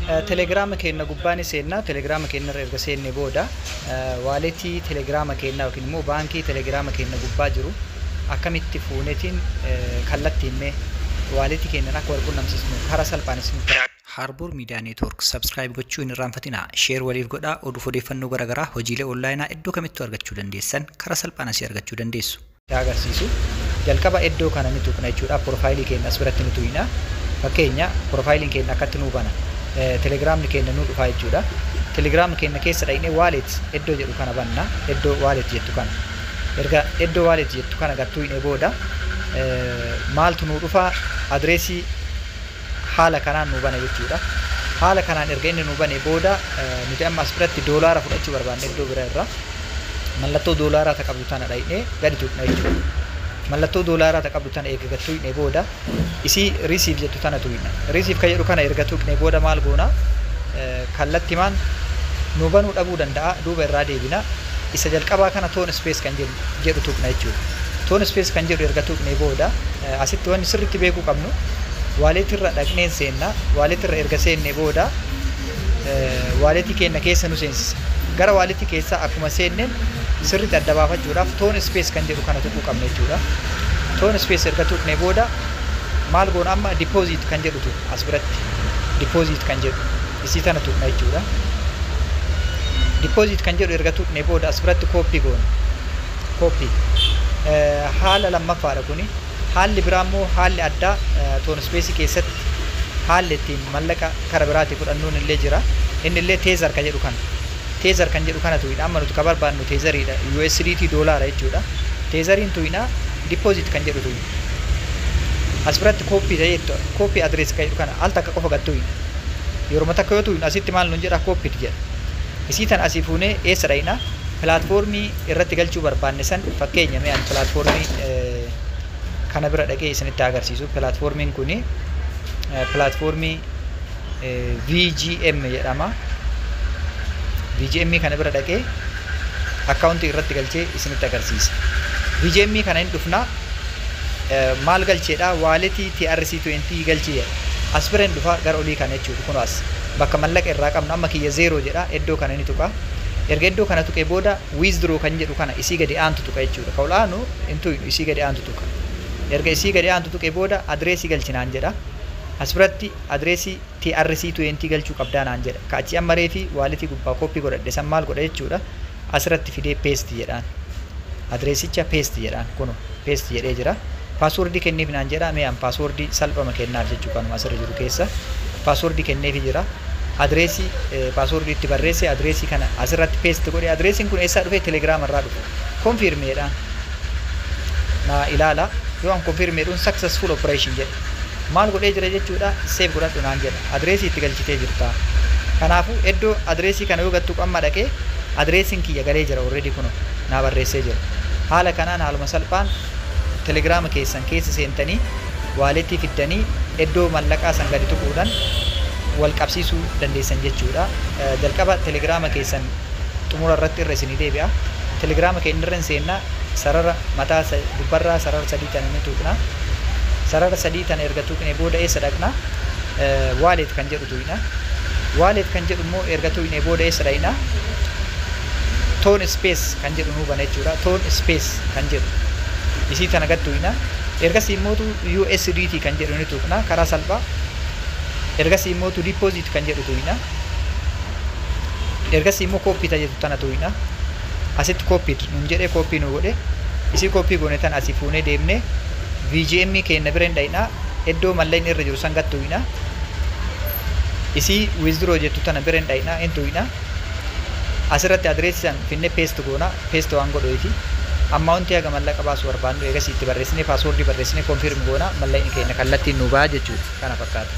Telegram keenya gubbaan seenna Telegram keenya erga seenne booda walletii Telegram keenya yookiin immoo baankii Telegram keenya gubbaa jiru akkamitti fuunetiin kallattiin mee walletii keenya akka walqunnamsiisnu karaa salphaanis Harbour Media Network subscribe gochuun irraanfatina share waliif godhaa odeeffannoo garaagaraa hojiilee online iddoo kamittuu argachuu dandeessan karaa salphaan asii argachuu dandeessu. Agarsiisu jalqaba iddoo kana ni tuqna jechuudha profaayilii keenya as biratti ni tuqna fakkeenya profaayiliin keenya akkatti nu bana Telegram keenya nu dhufaa jechuudha. Telegram keenya keessa dhaynee wallet iddoo jedhu kana banna iddoo wallet jettu kana erga iddoo wallet jettu kana gattuu hin booda maaltu nu dhufa adreesii haala kanaan nu bana jechuudha. Haala kanaan erga inni nu bane booda nuti amma as biratti doolaara fudhachuu barbaanne iddoo bira irraa mallattoo doolaaraa taqabdu tana dhaynee gadi tuqna jechuudha. Mallattoo doolaaraa taqabdu tana eega gattuu hin booda isi receive jettu tana tuqna. Receive ka jedhu kana erga tuqne booda maal goona kallattimaan nu banuu dhabuu danda'a duuba irraa deebina isa jalqabaa kana tone space kan jedhu tuqna jechuudha. Tone space kan jedhu erga tuqne booda asitti wanni sirriitti beekuu qabnu walletii irra dhaqneen seenna walletii irra erga seenne booda walletii keenya keessa nu seensisa. Gara walletii keessa akkuma seenneen sirriitti adda baafachuudhaaf tone space kan jedhu kana tuquu qabna jechuudha. Tone space erga tuqne booda maal goona amma deposit kan jedhutu as biratti deposit kan jedhu isii tana tuqna jechuudha. Deposit kan jedhu erga tuqne booda as biratti copy goona. Copy haala lammaffaadha kuni. Haalli biraa immoo haalli addaa tone space keessatti haalli ittiin mallaqa karaa biraatti fudhannuun illee jira. Inni illee teezer kan jedhu kana. Teezer kan jedhu kana tuqina amma nuti ka barbaannu teezeriidha USDT doolaara jechuudha. Teezeriin tuqina deposit kan jedhu tuqina. As biratti copy ta'eetto copy address kan jedhu kana al takka qofa gattuina. Yeroo takka yoo tuqina asitti maal nun jedha copy jedha. Isii tan asii fuunee eessa dhayna platformii irratti galchuu barbaanne san fakkeenya mee an platformii kana bira dhaqee isinitti agarsiisu platformiin kuni platformii VGM jedhama. VGM kana bira dhaqee account irratti galchee isinitti agarsiisa. VGM kana hin dhufna maal galcheedha walletii TRC20 galchee as bira hin dhufa gara olii kana jechuudha kun as bakka mallaqa irraa qabnu amma kiyya 0 jedha iddoo kana ni tuqa. Erga iddoo kana tuqee booda withdraw kan jedhu kana isii gadi aantu tuqa jechuudha. Kaulaanu intu isii gadi aantu tuqa. Erga isii gadi aantu tuqee booda adreesii galchinaan jedha. As biratti adreesii TRC20 galchuu qabdaa naan jedha. Ka achi amma reefi walletii gubbaa copy godhadhe san maal godha jechuudha. Asirratti fidee paste jedhaan. Adreesicha paste jedhaan kuno paste jedhee jira. Password kenneef naan jedha mee an password salphama kennaaf jechuu kanuma asirra jiru keessa. Password kenneef jira. Adreesii password itti barreesse adreesii kana asirratti paste godhe adreesiin kun eessaa dhufe Telegram irraa dhufe. Confirm jedhaan. Na ilaala yoo an confirm jedhuun successful operation jedha. Maal godhee jira jechuudha save godhadhu naan jedha. Adreesii itti galchitee jirta. Kanaafuu iddoo adreesii kana yoo gattu qamma dhaqee adreesiin kiyya galee jira already kuno naa barreessee jira. Haala kanaan haaluma salphaan Telegram keessan keessa seentanii walletii fiddanii iddoo mallaqaa san gadi tuquudhaan wal qabsiisuu dandeessan jechuudha. Jalqaba Telegram keessan xumura irratti irra isinii deebi'a. Telegram keenya irra seenna sarara mataa gubbarraa sarara sadii tan ni tuqna. Sarara sadii tan erga tuqne booda eessa dhaqna wallet kan jedhu tuqna. Wallet kan jedhu immoo erga tuqne booda eessa dhaqna tone space kan jedhu nu bana jechuudha. Tone space kan jedhu isii tana gad tuqna. Ergasii immoo USDT kan jedhu ni tuqna karaa salphaa. Ergasii immoo deposit kan jedhu tuqna. Ergasii immoo copy ta jedhu tana tuqna. Asitti copy nun jedhee copy nu godhe isii copy goone tan asii fuunee deemne VGM keenya bira hin dhayna iddoo malleen irra jiru san gattuina isii withdraw jettu tana bira hin dhayna hin tuqna. Asirratti adreesii san finne paste goona paste waan godhooti ammauntii haga mallaqa baasu barbaannu eegas itti barreessine password barreessine confirm goona malleen keenya kallattiin nu ba'a jechuudha kana fakkaata.